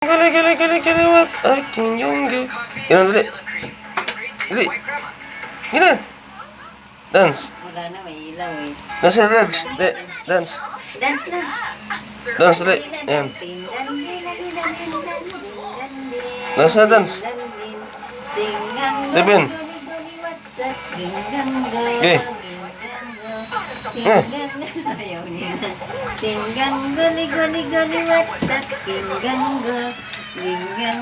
Gali, what I can do. Gina, dali. Dali. Gina. Dance. Wala na, may ilaw eh. Dance na, dance. Dance. Dance na. Dance, dali. Yan. Dance na, dance. Seven. Okay. Ayaw niya. Tinggang guli, what's that? Tinggang go. Hina,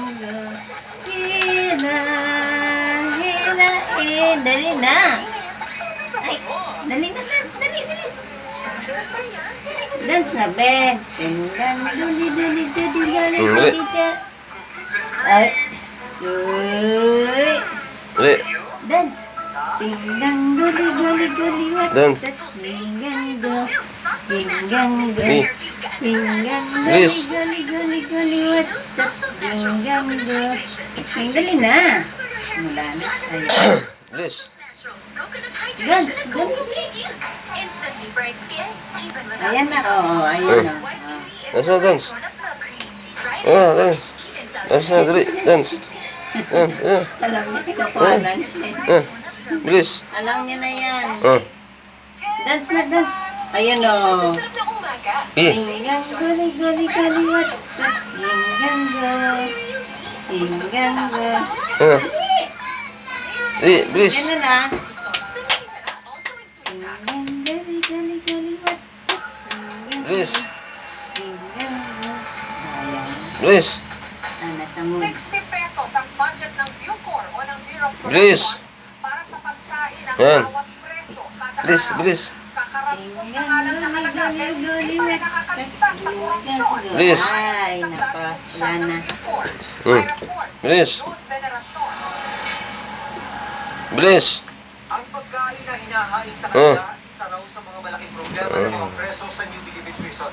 dali na. Ay, dali na, dance, dali, bilis. Dance na, Ben. Tinggang guli, ay, Dali. dance. Tinggang guli, what's that? Tinggang go. Bilis. Guli, what's that? Tinggang go. Dali na. Wala na. Ayaw. Bilis. Dance, dali, bilis. Ayan na, oo, ayan na. Dance na, dance. Ah, dance. Dance na, dali. Dance. Dance, yeah. Alam niya, kinakuhanan siya. Bilis. Alam niya na yan. Ah. Dance na, dance. Ayan o. Eh. Tinggang guli, what's that? Tinggang go. Ah. Dali, bilis. Ganun na. Tinggang guli, what's that? Bilis. Tinggang go. Ayan. Bilis. Nasa mood. 60 pesos ang budget ng Bucor o ng Bureau of Bilis. Corrections para sa pagkain ng Yan. bawat preso kada Bilis, araw. bilis. Kakarampot na nga lang na halaga pero hindi pa rin nakakaligtas sa korupsyon. Bilis. Ay, napa. Wala na. Hmm. Bilis. Bilis. Ang pagkain na hinahain sa Oh. kanila, isa raw sa mga malaking problema ng mga preso sa New Bilibid Prison.